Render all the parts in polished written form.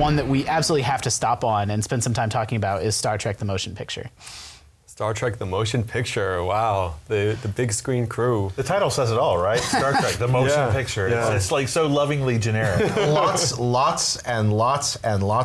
one that we absolutely have to stop on and spend some time talking about is Star Trek: The Motion Picture. Star Trek: The Motion Picture. Wow, the big screen crew. The title says it all, right? Star Trek: The Motion Picture. Yeah. It's like so lovingly generic. lots and lots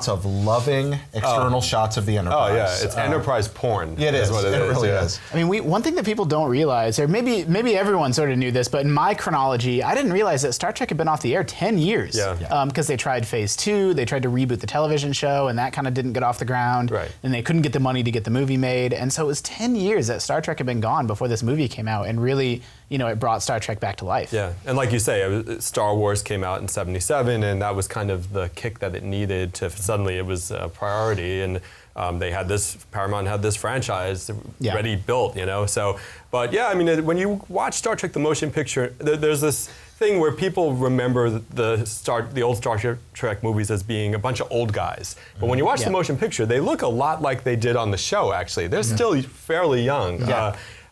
of loving external shots of the Enterprise. Oh yeah, it's Enterprise porn. It is. What it is. Really is. I mean, one thing that people don't realize, or maybe everyone sort of knew this, but in my chronology, I didn't realize that Star Trek had been off the air 10 years. Yeah. Because they tried Phase 2, they tried to reboot the television show, and that kind of didn't get off the ground. Right. And they couldn't get the money to get the movie made, and so it was 10 years that Star Trek had been gone before this movie came out, and really, it brought Star Trek back to life. Yeah, and like you say, Star Wars came out in '77, and that was kind of the kick that it needed to suddenly it was a priority, and Paramount had this franchise ready built, So, but yeah, I mean, when you watch Star Trek: The Motion Picture, there's this thing where people remember the old Star Trek movies as being a bunch of old guys. But when you watch the motion picture, they look a lot like they did on the show, actually. They're still fairly young.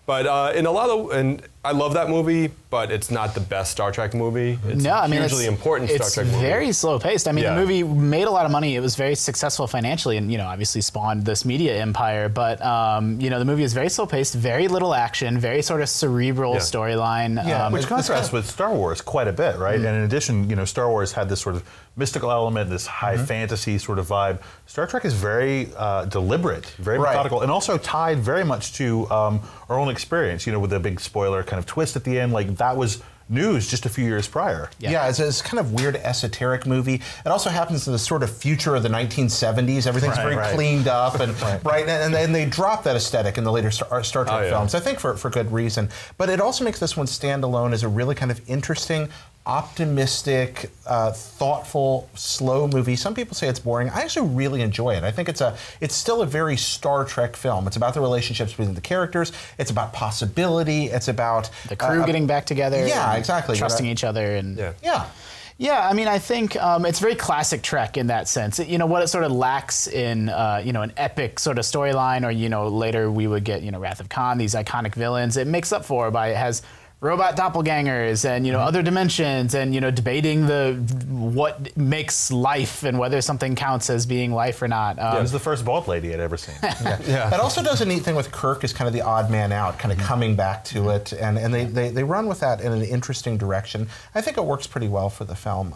But in a lot of, and I love that movie, but it's not the best Star Trek movie. It's hugely important Star Trek movie. It's very slow paced. I mean, the movie made a lot of money. It was very successful financially, and obviously spawned this media empire. But the movie is very slow paced, very little action, very sort of cerebral storyline. Which contrasts with Star Wars quite a bit, right? And in addition, Star Wars had this sort of mystical element, this high fantasy sort of vibe. Star Trek is very deliberate, very methodical, and also tied very much to our own experience. With the big spoiler kind of twist at the end, like that was news just a few years prior. Yeah, it's kind of weird esoteric movie. It also happens in the sort of future of the 1970s. Everything's very cleaned up and and they drop that aesthetic in the later Star Trek films, I think for good reason. But it also makes this one stand alone as a really kind of interesting, optimistic, thoughtful, slow movie. Some people say it's boring. I actually really enjoy it. I think it's still a very Star Trek film. It's about the relationships between the characters. It's about possibility. It's about the crew getting back together. Yeah, exactly. Trusting each other and Yeah, I mean, I think it's very classic Trek in that sense. What it sort of lacks in, an epic sort of storyline, or, later we would get, Wrath of Khan, these iconic villains. It makes up for by it has robot doppelgangers and other dimensions and debating what makes life and whether something counts as being life or not. It was the first bald lady I'd ever seen. It also does a neat thing with Kirk as kind of the odd man out, kind of coming back to it, and they run with that in an interesting direction. I think it works pretty well for the film.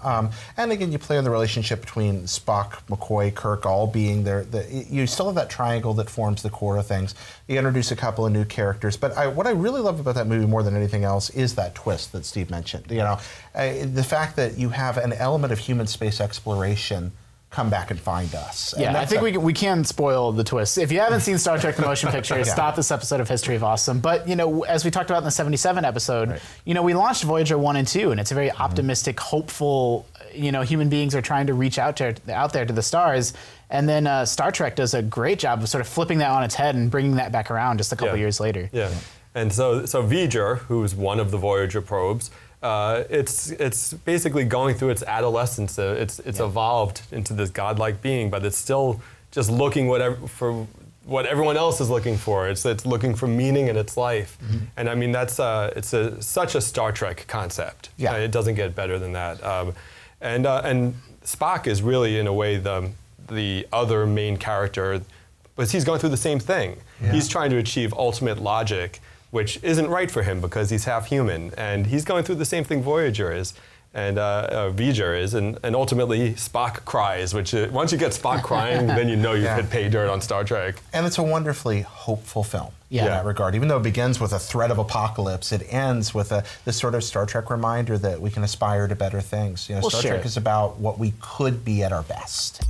And again, you play on the relationship between Spock, McCoy, Kirk, all being there. You still have that triangle that forms the core of things. You introduce a couple of new characters, but what I really love about that movie more than anything else is that twist that Steve mentioned. The fact that you have an element of human space exploration come back and find us. Yeah, I think we can spoil the twist. If you haven't seen Star Trek: The Motion Picture, stop this episode of History of Awesome. But, as we talked about in the 77 episode, we launched Voyager 1 and 2, and it's a very optimistic, hopeful, human beings are trying to reach out there to the stars. And then Star Trek does a great job of sort of flipping that on its head and bringing that back around just a couple years later. Yeah. And so Voyager, who's one of the Voyager probes, it's basically going through its adolescence. It's evolved into this godlike being, but it's still just looking for what everyone else is looking for. It's looking for meaning in its life. And I mean, that's such a Star Trek concept. Yeah. It doesn't get better than that. And Spock is really, in a way, the other main character, because he's going through the same thing. He's trying to achieve ultimate logic, which isn't right for him because he's half human, and he's going through the same thing Voyager is, and Voyager is, and ultimately Spock cries, which once you get Spock crying, then you've hit pay dirt on Star Trek. And it's a wonderfully hopeful film in that regard. Even though it begins with a threat of apocalypse, it ends with this sort of Star Trek reminder that we can aspire to better things. Star Trek is about what we could be at our best.